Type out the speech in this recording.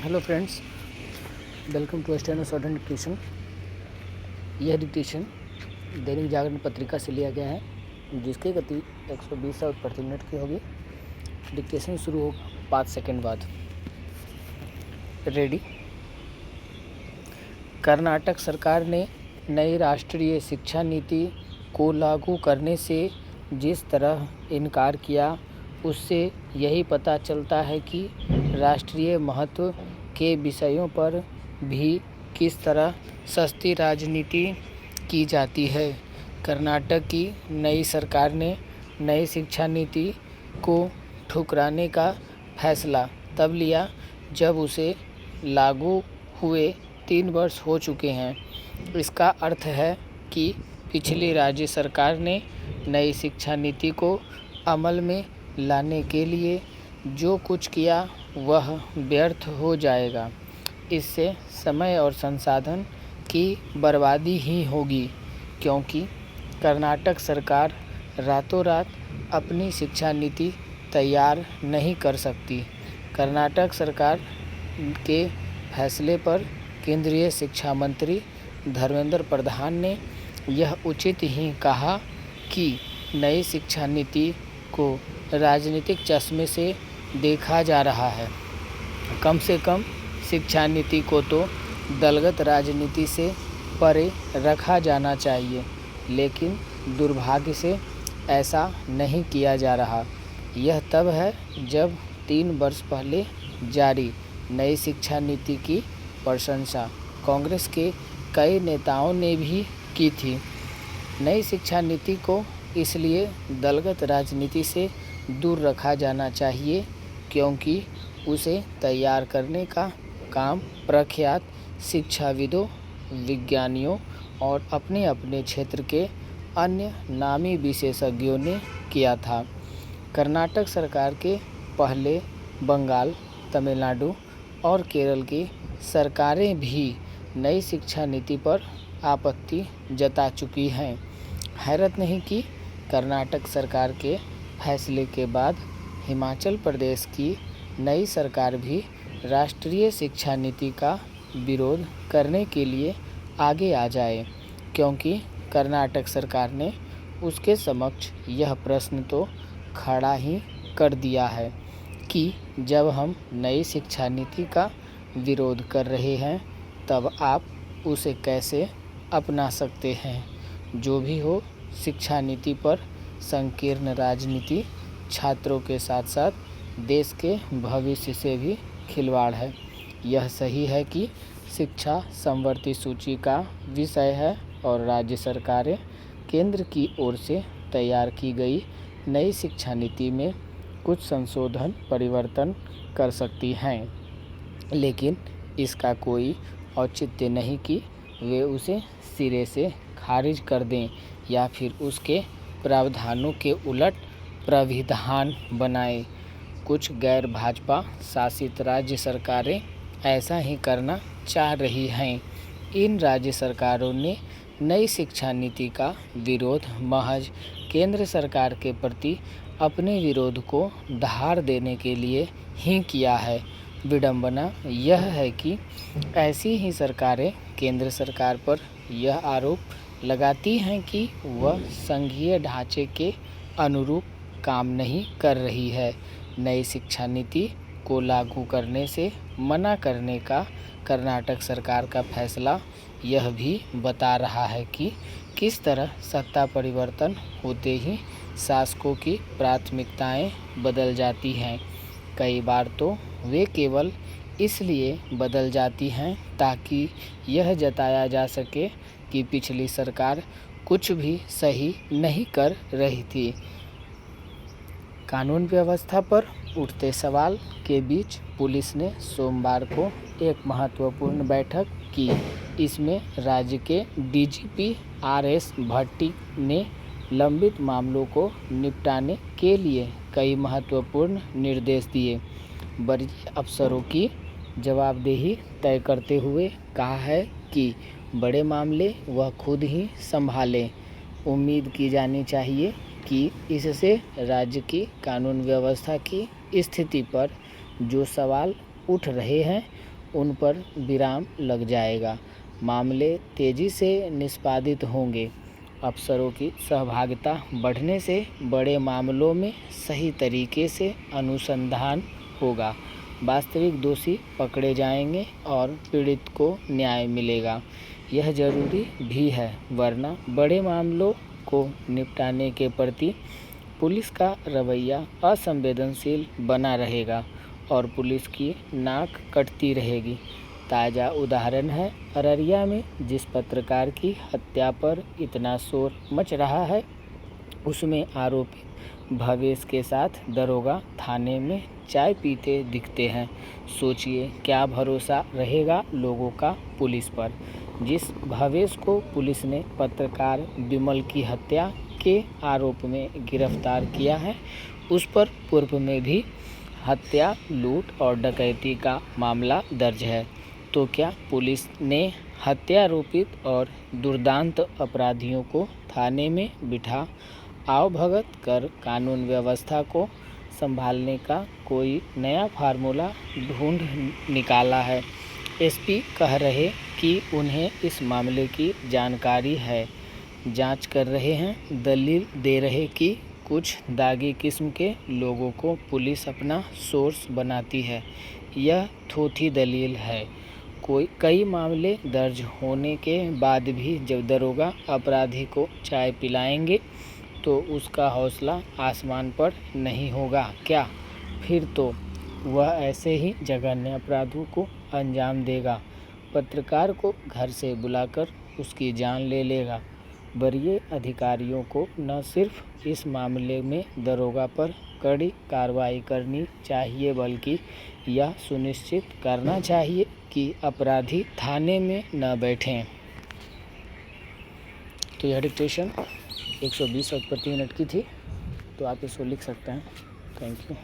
Hello friends, welcome to steno short and dictation. यह dictation Dainik Jagran पत्रिका से लिया गया है, जिसकी गति 120 शब्द प्रति मिनट की होगी। डिक्टेशन शुरू होगा 5 सेकंड बाद। रेडी। कर्नाटक सरकार ने नई राष्ट्रीय शिक्षा नीति को लागू करने से जिस तरह इनकार किया, उससे यही पता चलता है कि राष्ट्रीय महत्व के विषयों पर भी किस तरह सस्ती राजनीति की जाती है। कर्नाटक की नई सरकार ने नई शिक्षा नीति को ठुकराने का फैसला तब लिया जब उसे लागू हुए 3 वर्ष हो चुके हैं। इसका अर्थ है कि पिछली राज्य सरकार ने नई शिक्षा नीति को अमल में लाने के लिए जो कुछ किया वह व्यर्थ हो जाएगा। इससे समय और संसाधन की बर्बादी ही होगी, क्योंकि कर्नाटक सरकार रातों रात अपनी शिक्षा नीति तैयार नहीं कर सकती। कर्नाटक सरकार के फैसले पर केंद्रीय शिक्षा मंत्री धर्मेंद्र प्रधान ने यह उचित ही कहा कि नई शिक्षा नीति को राजनीतिक चश्मे से देखा जा रहा है। कम से कम शिक्षा नीति को तो दलगत राजनीति से परे रखा जाना चाहिए, लेकिन दुर्भाग्य से ऐसा नहीं किया जा रहा। यह तब है जब 3 वर्ष पहले जारी नई शिक्षा नीति की प्रशंसा कांग्रेस के कई नेताओं ने भी की थी। नई शिक्षा नीति को इसलिए दलगत राजनीति से दूर रखा जाना चाहिए क्योंकि उसे तैयार करने का काम प्रख्यात शिक्षाविदों, विज्ञानियों और अपने अपने क्षेत्र के अन्य नामी विशेषज्ञों ने किया था। कर्नाटक सरकार के पहले बंगाल, तमिलनाडु और केरल की सरकारें भी नई शिक्षा नीति पर आपत्ति जता चुकी हैं। हैरत नहीं कि कर्नाटक सरकार के फैसले के बाद हिमाचल प्रदेश की नई सरकार भी राष्ट्रीय शिक्षा नीति का विरोध करने के लिए आगे आ जाए, क्योंकि कर्नाटक सरकार ने उसके समक्ष यह प्रश्न तो खड़ा ही कर दिया है कि जब हम नई शिक्षा नीति का विरोध कर रहे हैं तब आप उसे कैसे अपना सकते हैं। जो भी हो, शिक्षा नीति पर संकीर्ण राजनीति छात्रों के साथ साथ देश के भविष्य से भी खिलवाड़ है। यह सही है कि शिक्षा समवर्ती सूची का विषय है और राज्य सरकारें केंद्र की ओर से तैयार की गई नई शिक्षा नीति में कुछ संशोधन परिवर्तन कर सकती हैं, लेकिन इसका कोई औचित्य नहीं कि वे उसे सिरे से खारिज कर दें या फिर उसके प्रावधानों के उलट प्राविधान बनाएं। कुछ गैर भाजपा शासित राज्य सरकारें ऐसा ही करना चाह रही हैं। इन राज्य सरकारों ने नई शिक्षा नीति का विरोध महज केंद्र सरकार के प्रति अपने विरोध को दहाड़ देने के लिए ही किया है। विडंबना यह है कि ऐसी ही सरकारें केंद्र सरकार पर यह आरोप लगाती हैं कि वह संघीय ढांचे के अनुरूप काम नहीं कर रही है। नई शिक्षा नीति को लागू करने से मना करने का कर्नाटक सरकार का फैसला यह भी बता रहा है कि किस तरह सत्ता परिवर्तन होते ही शासकों की प्राथमिकताएं बदल जाती हैं। कई बार तो वे केवल इसलिए बदल जाती हैं ताकि यह जताया जा सके कि पिछली सरकार कुछ भी सही नहीं कर रही थी। कानून व्यवस्था पर उठते सवाल के बीच पुलिस ने सोमवार को एक महत्वपूर्ण बैठक की। इसमें राज्य के डीजीपी आरएस भट्टी ने लंबित मामलों को निपटाने के लिए कई महत्वपूर्ण निर्देश दिए। वरीय अफसरों की जवाबदेही तय करते हुए कहा है कि बड़े मामले वह खुद ही संभालें। उम्मीद की जानी चाहिए कि इससे राज्य की कानून व्यवस्था की स्थिति पर जो सवाल उठ रहे हैं उन पर विराम लग जाएगा। मामले तेज़ी से निष्पादित होंगे। अफसरों की सहभागिता बढ़ने से बड़े मामलों में सही तरीके से अनुसंधान होगा। वास्तविक दोषी पकड़े जाएंगे और पीड़ित को न्याय मिलेगा। यह जरूरी भी है, वरना बड़े मामलों को निपटाने के प्रति पुलिस का रवैया असंवेदनशील बना रहेगा और पुलिस की नाक कटती रहेगी। ताज़ा उदाहरण है अररिया में जिस पत्रकार की हत्या पर इतना शोर मच रहा है, उसमें आरोपी भवेश के साथ दरोगा थाने में चाय पीते दिखते हैं। सोचिए क्या भरोसा रहेगा लोगों का पुलिस पर। जिस भवेश को पुलिस ने पत्रकार विमल की हत्या के आरोप में गिरफ्तार किया है, उस पर पूर्व में भी हत्या, लूट और डकैती का मामला दर्ज है। तो क्या पुलिस ने हत्यारोपित और दुर्दांत अपराधियों को थाने में बिठा आवभगत कर कानून व्यवस्था को संभालने का कोई नया फार्मूला ढूंढ निकाला है? एसपी कह रहे कि उन्हें इस मामले की जानकारी है, जांच कर रहे हैं। दलील दे रहे कि कुछ दागी किस्म के लोगों को पुलिस अपना सोर्स बनाती है। यह थोथी दलील है। कई मामले दर्ज होने के बाद भी जब दरोगा अपराधी को चाय पिलाएंगे तो उसका हौसला आसमान पर नहीं होगा क्या? फिर तो वह ऐसे ही जघन्य अपराधों को अंजाम देगा, पत्रकार को घर से बुलाकर उसकी जान ले लेगा। वरीय अधिकारियों को न सिर्फ इस मामले में दरोगा पर कड़ी कार्रवाई करनी चाहिए, बल्कि यह सुनिश्चित करना चाहिए कि अपराधी थाने में न बैठें। तो यह डिक्टेशन 120 वर्ड प्रति मिनट की थी, तो आप इसको लिख सकते हैं। Thank you.